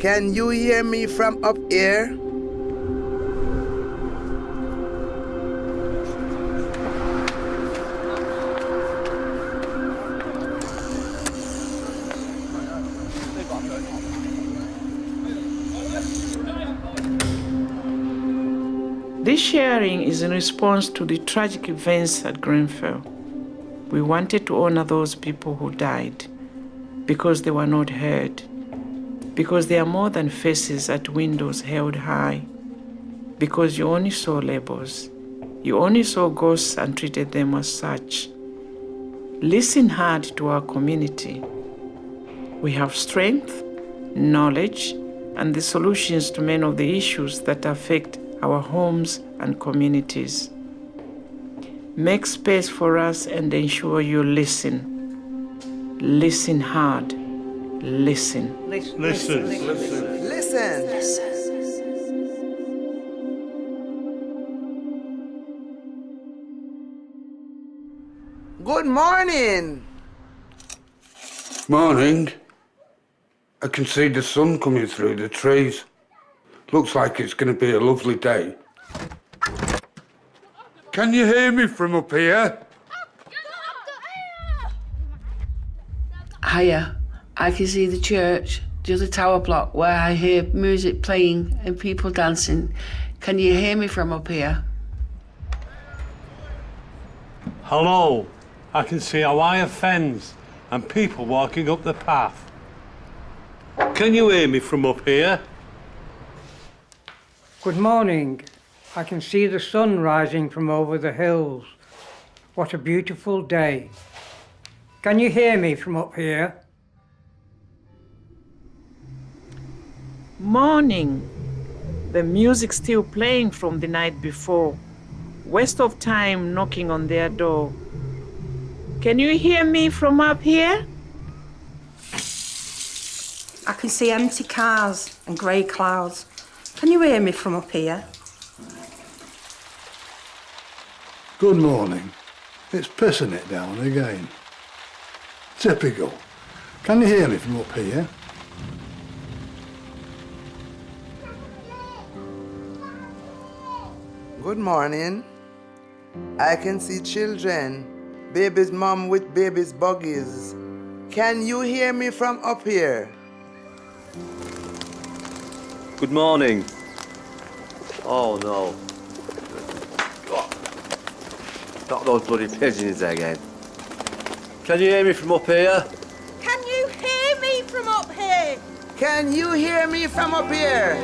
Can you hear me from up here? This sharing is in response to the tragic events at Grenfell. We wanted to honor those people who died because they were not heard, because they are more than faces at windows held high, because you only saw labels, you only saw ghosts and treated them as such. Listen hard to our community. We have strength, knowledge, and the solutions to many of the issues that affect our homes and communities. Make space for us and ensure you listen. Listen hard. Listen. Listen. Listen. Good morning. Morning. I can see the sun coming through the trees. Looks like it's going to be a lovely day. Can you hear me from up here? Hiya. I can see the church, the other tower block where I hear music playing and people dancing. Can you hear me from up here? Hello. I can see a wire fence and people walking up the path. Can you hear me from up here? Good morning. I can see the sun rising from over the hills. What a beautiful day. Can you hear me from up here? Morning. The music's still playing from the night before. Waste of time knocking on their door. Can you hear me from up here? I can see empty cars and grey clouds. Can you hear me from up here? Good morning. It's pissing it down again. Typical. Can you hear me from up here? Good morning. I can see children, baby's mom with baby's buggies. Can you hear me from up here? Good morning. Oh no. Not those bloody pigeons again. Can you hear me from up here? Can you hear me from up here? Can you hear me from up here?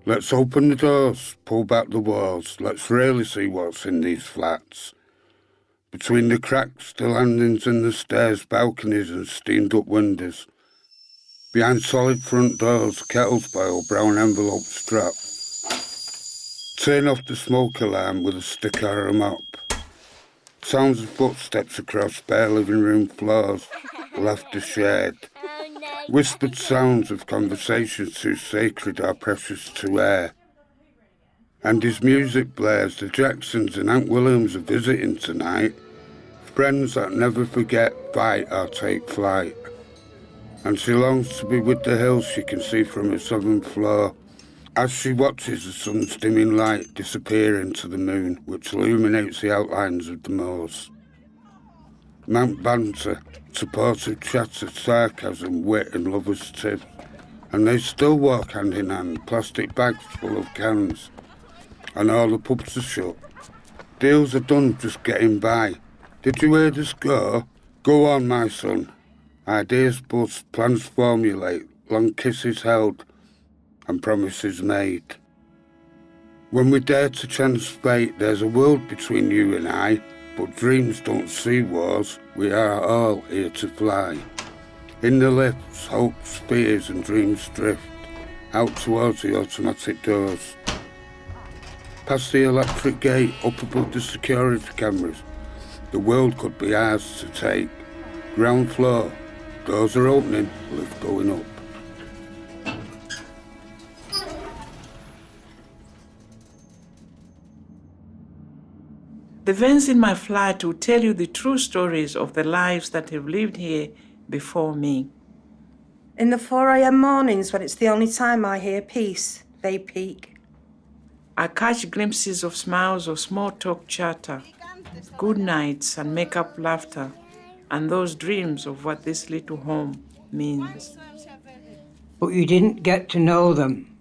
Let's open the doors, pull back the walls. Let's really see what's in these flats. Between the cracks, the landings and the stairs, balconies and steamed-up windows. Behind solid front doors, kettles boil, brown envelopes strap. Turn off the smoke alarm with a stick or a mop. Sounds of footsteps across bare living room floors, laughter shared. Whispered sounds of conversations too sacred or precious to air. And as music blares, the Jacksons and Aunt Williams are visiting tonight. Friends that never forget, fight or take flight. And she longs to be with the hills she can see from her 7th floor. As she watches the sun's dimming light disappear into the moon, which illuminates the outlines of the moors. Mount banter, supportive chatter, sarcasm, wit and lovers' tips. And they still walk hand in hand, plastic bags full of cans. And all the pubs are shut. Deals are done just getting by. Did you hear the score? Go on, my son. Ideas bust, plans formulate, long kisses held, and promises made. When we dare to chance fate, there's a world between you and I, but dreams don't see wars, we are all here to fly. In the lifts, hopes, fears and dreams drift, out towards the automatic doors. Past the electric gate, up above the security cameras, the world could be ours to take. Ground floor, doors are opening, lift going up. The vents in my flat will tell you the true stories of the lives that have lived here before me. In the 4 a.m. mornings, when it's the only time I hear peace, they peak. I catch glimpses of smiles or small talk chatter, good nights and make-up laughter, and those dreams of what this little home means. But you didn't get to know them.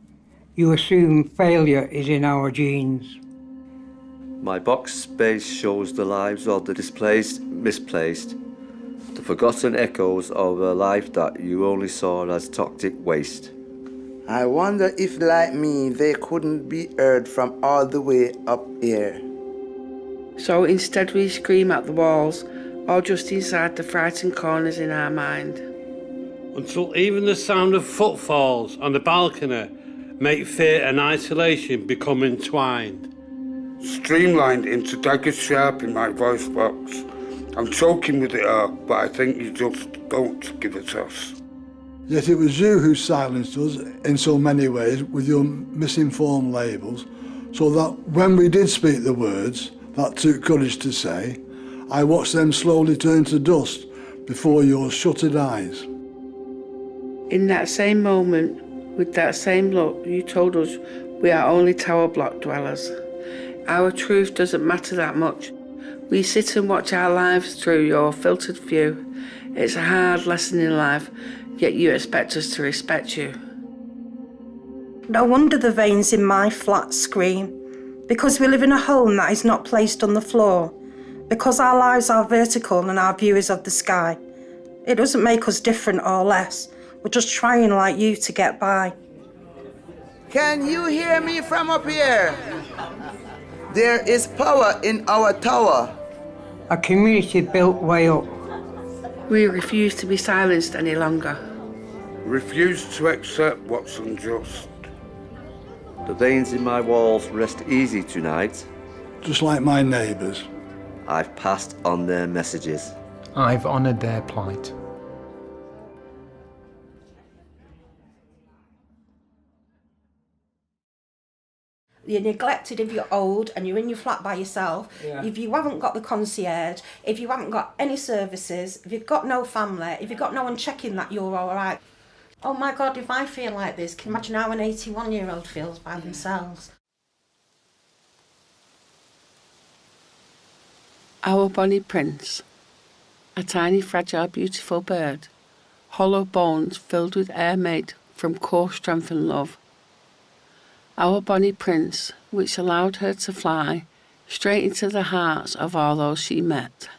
You assume failure is in our genes. My box space shows the lives of the displaced, misplaced, the forgotten echoes of a life that you only saw as toxic waste. I wonder if, like me, they couldn't be heard from all the way up here. So instead we scream at the walls, or just inside the frightened corners in our mind. Until even the sound of footfalls on the balcony make fear and isolation become entwined. Streamlined into daggers sharp in my voice box. I'm choking with it all, but I think you just don't give it us. Yet it was you who silenced us in so many ways with your misinformed labels, so that when we did speak the words that took courage to say, I watched them slowly turn to dust before your shuttered eyes. In that same moment, with that same look, you told us we are only tower block dwellers. Our truth doesn't matter that much. We sit and watch our lives through your filtered view. It's a hard lesson in life, yet you expect us to respect you. No wonder the veins in my flat scream, because we live in a home that is not placed on the floor, because our lives are vertical and our view is of the sky. It doesn't make us different or less. We're just trying like you to get by. Can you hear me from up here? There is power in our tower. A community built way up. We refuse to be silenced any longer. Refuse to accept what's unjust. The veins in my walls rest easy tonight. Just like my neighbours. I've passed on their messages. I've honoured their plight. You're neglected if you're old and you're in your flat by yourself, if you haven't got the concierge, if you haven't got any services, if you've got no family, if you've got no one checking that you're all right. Oh my God, if I feel like this, can you imagine how an 81-year-old feels by themselves? Our bonny prince, a tiny, fragile, beautiful bird, hollow bones filled with air made from core strength and love. Our bonny prince, which allowed her to fly straight into the hearts of all those she met.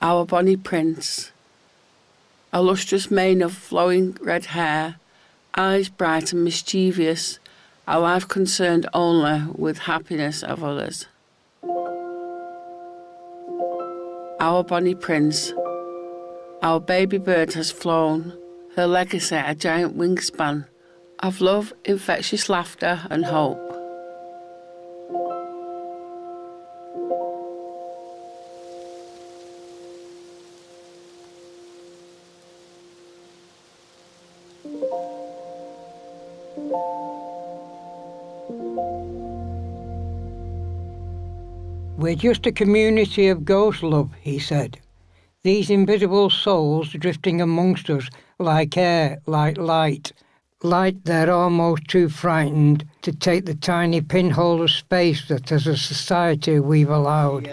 Our bonny prince, a lustrous mane of flowing red hair, eyes bright and mischievous, a life concerned only with happiness of others. Our bonny prince, our baby bird has flown, her legacy a giant wingspan of love, infectious laughter and hope. We're just a community of ghost love, he said. These invisible souls drifting amongst us like air, like light. Light they're almost too frightened to take the tiny pinhole of space that as a society we've allowed.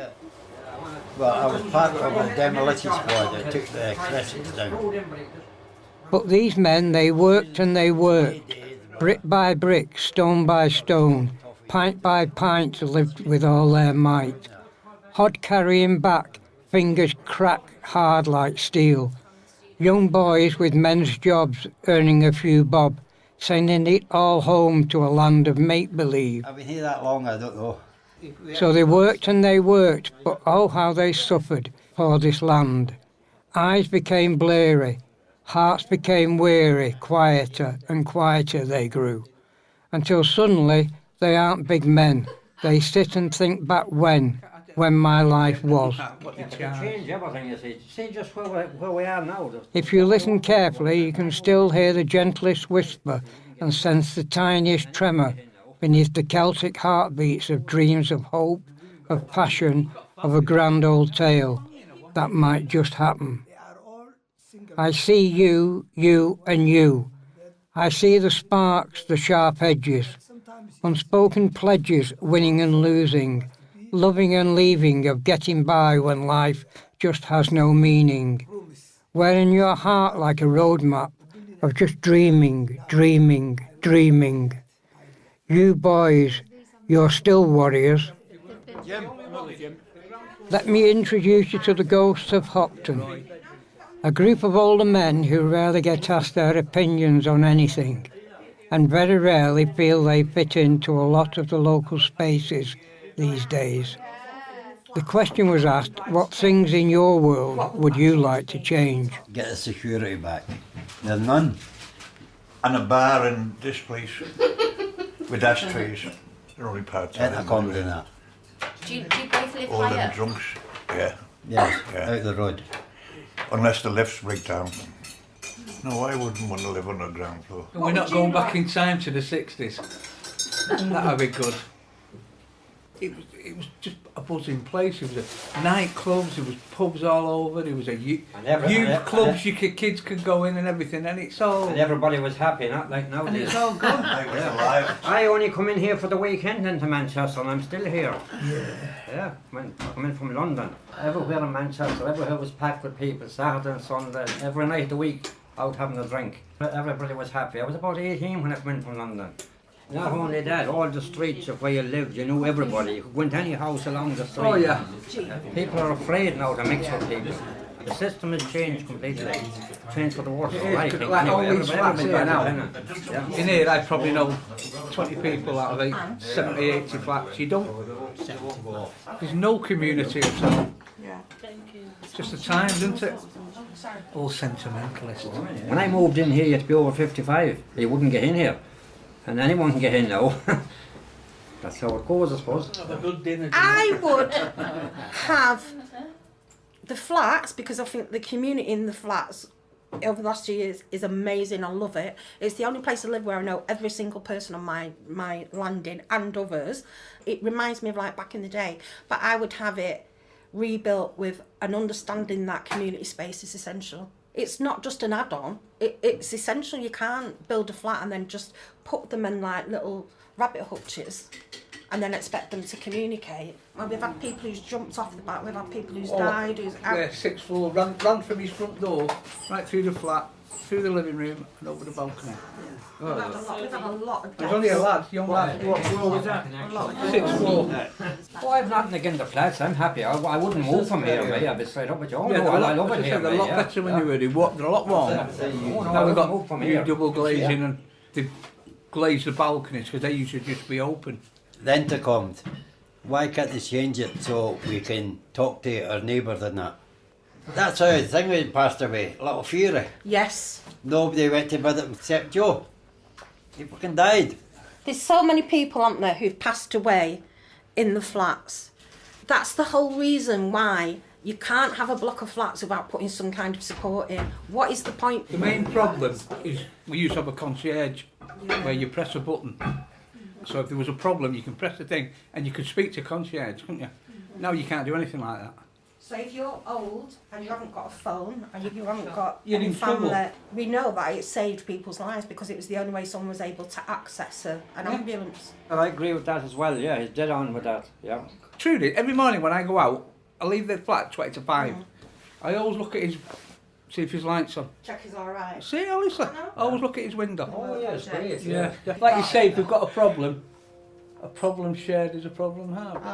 Well, I was part of a demolition squad that took the crescents down. But these men, they worked and they worked, brick by brick, stone by stone, pint by pint, lived with all their might. Hod carrying back, fingers crack hard like steel. Young boys with men's jobs earning a few bob, sending it all home to a land of make-believe. I've been here that long, I don't know. So they worked and they worked, but oh how they suffered for this land. Eyes became blurry, hearts became weary, quieter and quieter they grew, until suddenly they aren't big men. They sit and think back when my life was. If you listen carefully, you can still hear the gentlest whisper and sense the tiniest tremor beneath the Celtic heartbeats of dreams of hope of passion, of a grand old tale that might just happen. I see you, you and you. I see the sparks, the sharp edges, unspoken pledges, winning and losing, loving and leaving, of getting by when life just has no meaning. Where in your heart like a roadmap of just dreaming, dreaming, dreaming. You boys, you're still warriors. Let me introduce you to the ghosts of Hopton, a group of older men who rarely get asked their opinions on anything, and very rarely feel they fit into a lot of the local spaces these days. The question was asked, what things in your world would you like to change? Get the security back. There's none. And a bar in this place with ashtrays. They're only part-time. Ain't a common in that. Do you both live All them higher? drunks. Yeah. Yes, Yeah. out the road. Unless the lifts break down. No, I wouldn't want to live on the ground floor. We're not going back in time to the 60s. That'd be good. It was just a buzzing place. There was nightclubs, there was pubs all over, there was a youth clubs kids could go in and everything, and it's all... And everybody was happy, not like nowadays. And it's all gone. I was alive. I only come in here for the weekend into Manchester and I'm still here. Yeah, I'm in from London. Everywhere in Manchester, everywhere was packed with people, Saturday and Sunday, every night of the week out having a drink. Everybody was happy. I was about 18 when I came in from London. Not only that, all the streets of where you lived, you knew everybody. You could go into any house along the street. Oh yeah. People are afraid now to mix with people. The system has changed completely. Changed for the worse, I think. Like all Anyway, these flats here now. Yeah. In here, I probably know 20 people out of 70, 80 flats. You don't... There's no community at all. It's just the times, isn't it? All sentimentalist. When I moved in here, you had to be over 55. You wouldn't get in here. And anyone can get in now. That's how it goes, I suppose. Have a good dinner. I would have the flats, because I think the community in the flats over the last 2 years is amazing. I love it. It's the only place I live where I know every single person on my landing and others. It reminds me of like back in the day. But I would have it rebuilt with an understanding that community space is essential. It's not just an add-on, it's essential. You can't build a flat and then just put them in like little rabbit hutches and then expect them to communicate. Well, we've had people who's jumped off the back, we've had people who's died, who's out. Yeah, 6th floor, ran from his front door, right through the flat, through the living room and over the balcony. We've had a lot of deaths. There's only a lad, young lad. What floor was that? 6th floor. Oh, I've nothing against the flats, I'm happy. I wouldn't move from here, mate. I'd be straight up with you. Oh, Yeah, no, I love it here, they're a lot better when you were in. They're a lot warmer. Now we've got new double glazing and they've glazed the balconies because they used to just be open. The intercom, why can't they change it so we can talk to our neighbours and that? That's how the thing was passed away, Little Fury. Yes. Nobody went to visit him except Joe. He fucking died. There's so many people, aren't there, who've passed away in the flats. That's the whole reason why you can't have a block of flats without putting some kind of support in. What is the point? The main problem is we used to have a concierge where you press a button. So if there was a problem, you can press the thing and you could speak to concierge, couldn't you? Now you can't do anything like that. So if you're old and you haven't got a phone and you haven't got You're any in family, trouble. we know that it saved people's lives because it was the only way someone was able to access an ambulance. I agree with that as well, yeah, he's dead on with that, yeah. Truly, every morning when I go out, I leave the flat at 20 to 5. I always look at see if his light's on. Check is alright. See, honestly, I always look at his window. Oh, yeah, it's great. Yeah, like you say, if we've got a problem shared is a problem halved.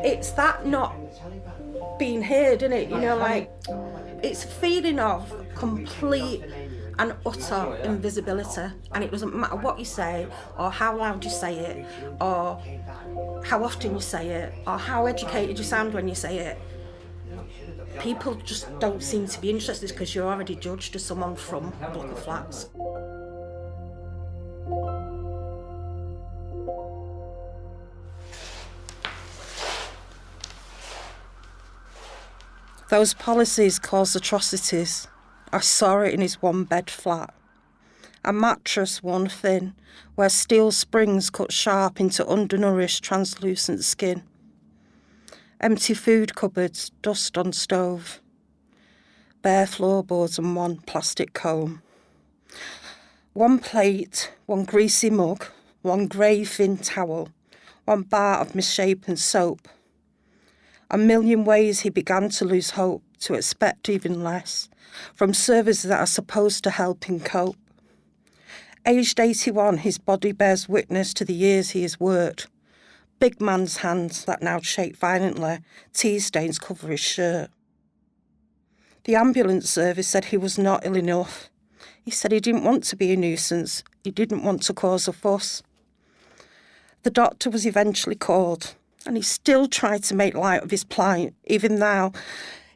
It's that not being heard, isn't it? You know, like, it's a feeling of complete and utter invisibility, and it doesn't matter what you say or how loud you say it or how often you say it or how educated you sound when you say it. People just don't seem to be interested because you're already judged as someone from a block of flats. Those policies cause atrocities. I saw it in his one-bed flat. A mattress worn thin, where steel springs cut sharp into undernourished, translucent skin. Empty food cupboards, dust on stove. Bare floorboards and one plastic comb. One plate, one greasy mug, one grey thin towel, one bar of misshapen soap. A million ways he began to lose hope, to expect even less, from services that are supposed to help him cope. Aged 81, his body bears witness to the years he has worked. Big man's hands that now shake violently, tea stains cover his shirt. The ambulance service said he was not ill enough. He said he didn't want to be a nuisance. He didn't want to cause a fuss. The doctor was eventually called, and he still tried to make light of his plight. Even now,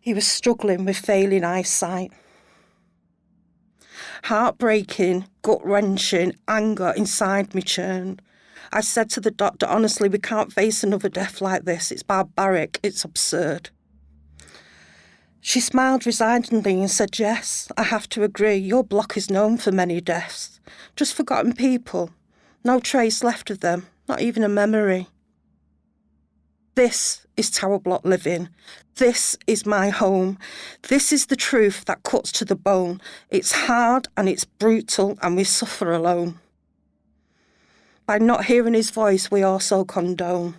he was struggling with failing eyesight. Heartbreaking, gut-wrenching, anger inside me churned. I said to the doctor, honestly, we can't face another death like this. It's barbaric, it's absurd. She smiled resignedly and said, yes, I have to agree. Your block is known for many deaths. Just forgotten people. No trace left of them, not even a memory. This is Tower Block living. This is my home. This is the truth that cuts to the bone. It's hard and it's brutal and we suffer alone. By not hearing his voice, we also condone.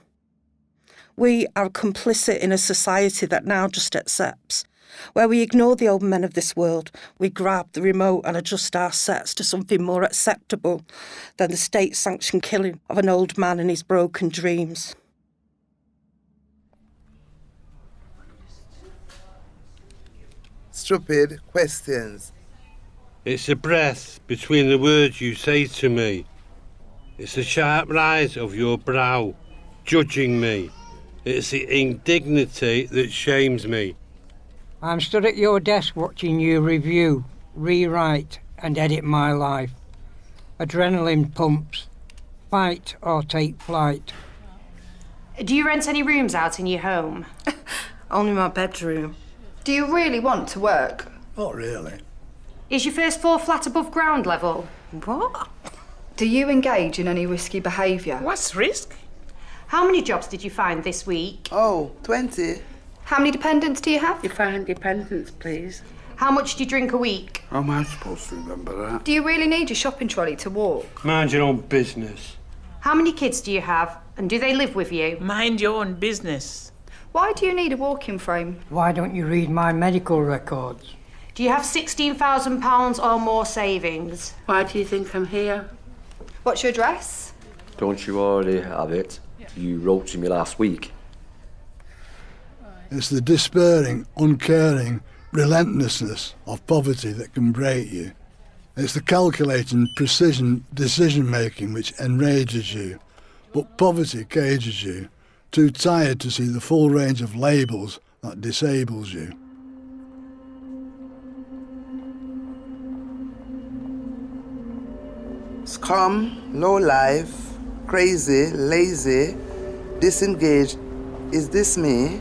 We are complicit in a society that now just accepts. Where we ignore the old men of this world, we grab the remote and adjust our sets to something more acceptable than the state-sanctioned killing of an old man and his broken dreams. Stupid questions. It's the breath between the words you say to me. It's the sharp rise of your brow, judging me. It's the indignity that shames me. I'm stood at your desk watching you review, rewrite and edit my life. Adrenaline pumps. Fight or take flight. Do you rent any rooms out in your home? Only my bedroom. Do you really want to work? Not really. Is your first floor flat above ground level? What? Do you engage in any risky behaviour? What's risk? How many jobs did you find this week? Oh, 20. How many dependents do you have? Define dependents, please. How much do you drink a week? How am I supposed to remember that? Do you really need your shopping trolley to walk? Mind your own business. How many kids do you have, and do they live with you? Mind your own business. Why do you need a walking frame? Why don't you read my medical records? Do you have £16,000 or more savings? Why do you think I'm here? What's your address? Don't you already have it? You wrote to me last week. It's the despairing, uncaring relentlessness of poverty that can break you. It's the calculating precision decision-making which enrages you. But poverty cages you, too tired to see the full range of labels that disables you. Scum, low life, crazy, lazy, disengaged. Is this me?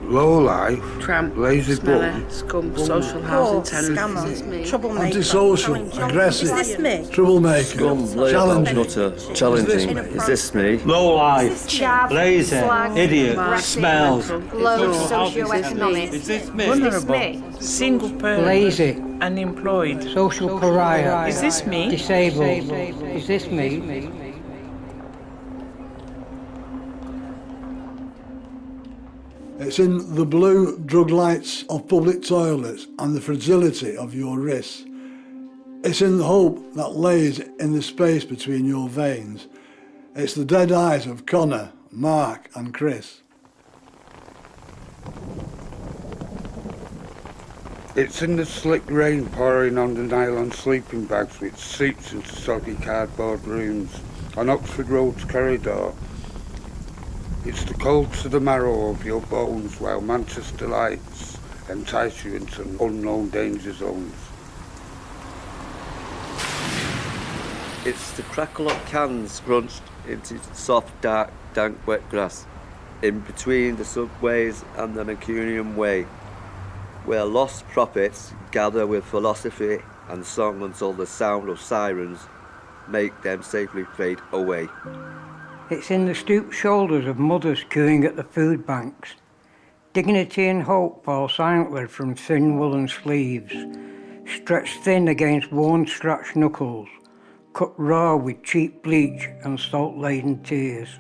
Low life, Tramp, lazy smeller, bum, scum, social housing tenants. Scammer, Is this me? troublemaker. Antisocial, aggressive, Is this me? troublemaker, Scum, labour, challenging. nutter, challenging. Is this me? Low life, Chav, lazy, slag, idiot, aggressive, smells. low socioeconomic. Is this me? Is this me? Single parent. Lazy. Unemployed. Social pariah. Is this me? Disabled. Is this me? It's in the blue drug lights of public toilets and the fragility of your wrists. It's in the hope that lays in the space between your veins. It's the dead eyes of Connor, Mark and Chris. It's in the slick rain pouring on the nylon sleeping bags which seeps into soggy cardboard rooms on Oxford Road's corridor. It's the cold to the marrow of your bones while Manchester lights entice you into unknown danger zones. It's the crackle of cans scrunched into soft, dark, dank, wet grass in between the subways and the Mancunian Way. where lost prophets gather with philosophy and song until the sound of sirens make them safely fade away. It's in the stooped shoulders of mothers queuing at the food banks. Dignity and hope fall silently from thin woolen sleeves, stretched thin against worn scratched knuckles, cut raw with cheap bleach and salt-laden tears.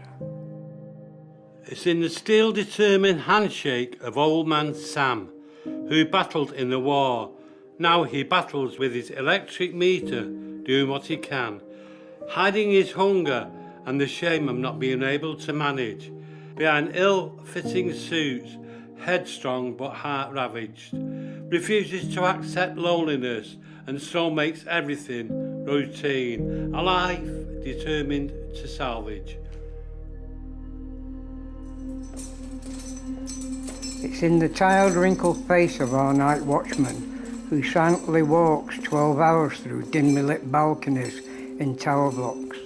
It's in the steel-determined handshake of old man Sam, who battled in the war. Now he battles with his electric meter, doing what he can, hiding his hunger and the shame of not being able to manage. Behind ill-fitting suits, headstrong but heart-ravaged, refuses to accept loneliness and so makes everything routine, a life determined to salvage. It's in the child-wrinkled face of our night watchman, who silently walks 12 hours through dimly lit balconies in tower blocks.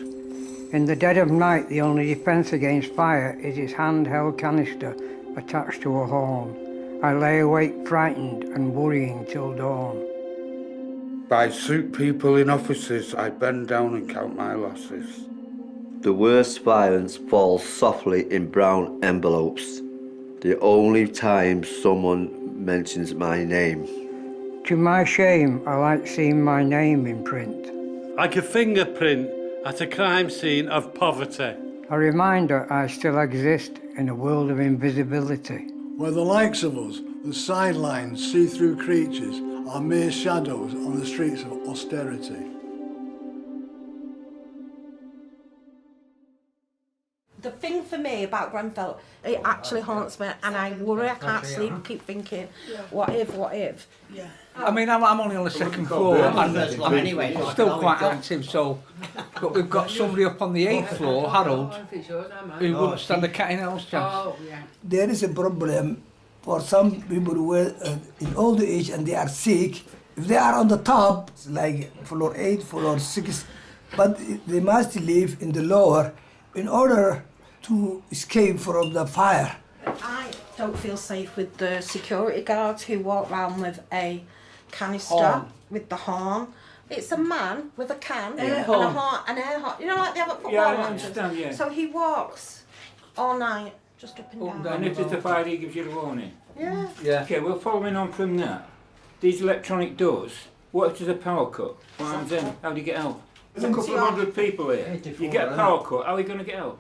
In the dead of night, the only defence against fire is his handheld canister attached to a horn. I lay awake frightened and worrying till dawn. By suit people in offices, I bend down and count my losses. The worst violence falls softly in brown envelopes, the only time someone mentions my name. To my shame, I like seeing my name in print. Like a fingerprint at a crime scene of poverty. A reminder I still exist in a world of invisibility. Where the likes of us, the sidelined, see-through creatures, are mere shadows on the streets of austerity. The thing for me about Grenfell, it actually haunts me, and I worry, I can't sleep, keep thinking, what if? Yeah. I mean, I'm only on the second floor, and I'm still quite active, so... But we've got somebody up on the 8th floor, Harold, who wouldn't stand a cat in hell's chance. There is a problem for some people who are in old age and they are sick. If they are on the top, like floor 8, floor 6, but they must live in the lower in order to escape from the fire. I don't feel safe with the security guards who walk around with a canister with the horn. It's a man with a can and a horn, an air horn. You know, like they have at football Yeah, I matches? understand, yeah. So he walks all night, just up and down. And if there's a fire, he gives you the warning? Yeah. Okay, well, following on from that, these electronic doors, what if there's a power cut? What happens then? How do you get out? There's a couple of hundred people here. You get a power cut, how are you going to get out?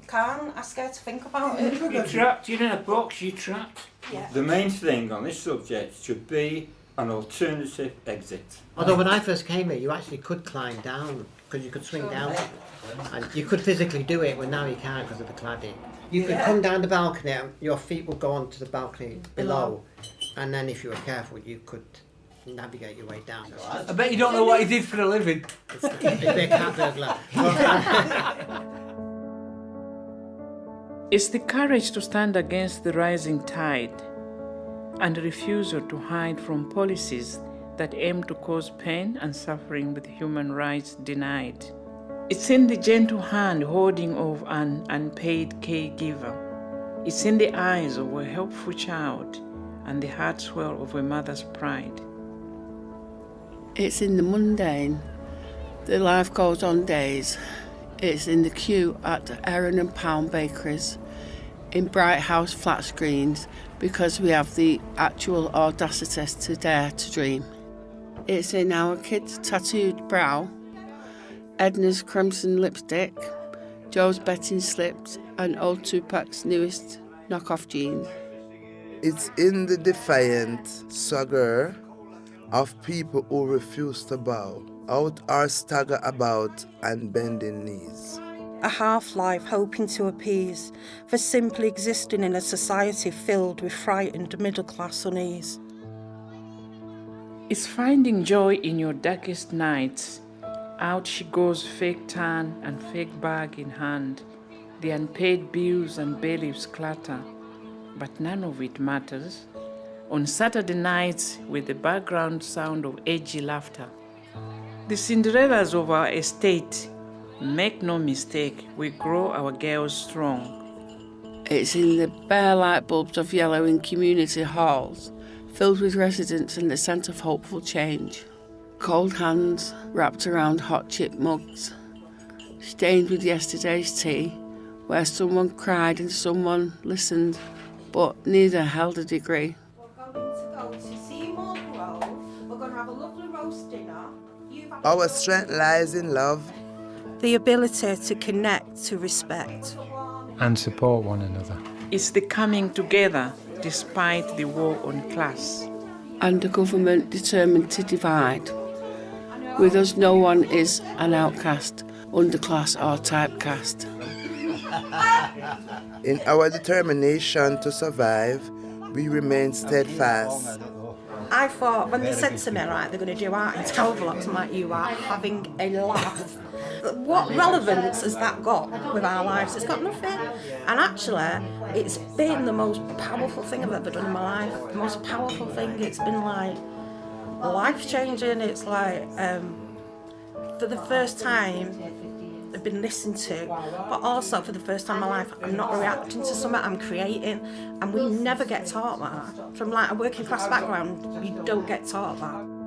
Can't, I'm scared to think about it. You're trapped, you're in a box, you're trapped. Yeah. The main thing on this subject should be an alternative exit. Although when I first came here, you actually could climb down, because you could swing down. And you could physically do it, but now you can't because of the cladding. You could come down the balcony, and your feet would go onto the balcony below. And then if you were careful, you could navigate your way down. I bet you don't know what he did for a living. It's a cat burglar. It's the courage to stand against the rising tide and a refusal to hide from policies that aim to cause pain and suffering with human rights denied. It's in the gentle hand holding of an unpaid caregiver. It's in the eyes of a helpful child and the heart swell of a mother's pride. It's in the mundane, the life goes on days. It's in the queue at the Erin and Pound bakeries, in Bright House flat screens, because we have the actual audacity to dare to dream. It's in our kids' tattooed brow, Edna's crimson lipstick, Joe's betting slips, and old Tupac's newest knockoff jeans. It's in the defiant swagger of people who refuse to bow, out or stagger about and bending knees. A half-life hoping to appease, for simply existing in a society filled with frightened middle-class unease. It's finding joy in your darkest nights. Out she goes, fake tan and fake bag in hand. The unpaid bills and bailiffs clatter, but none of it matters. On Saturday nights, with the background sound of edgy laughter. The Cinderellas of our estate, make no mistake, we grow our girls strong. It's in the bare light bulbs of yellow in community halls, filled with residents and the scent of hopeful change. Cold hands wrapped around hot chip mugs, stained with yesterday's tea, where someone cried and someone listened, but neither held a degree. We're going to go to Seymour Grove. We're going to have a lovely roast dinner. Our strength lies in love. The ability to connect, to respect. And support one another. It's the coming together despite the war on class. And a government determined to divide. With us, no one is an outcast, underclass or typecast. In our determination to survive, we remain steadfast. I thought when they said to me, right, they're going to do art in tower blocks, I'm like, you are having a laugh. What relevance has that got with our lives? It's got nothing. And actually, it's been the most powerful thing I've ever done in my life. The most powerful thing. It's been like life-changing. It's like, for the first time, I've been listened to, but also for the first time in my life, I'm not reacting to something, I'm creating. And we never get taught that. From like a working class background, you don't get taught that.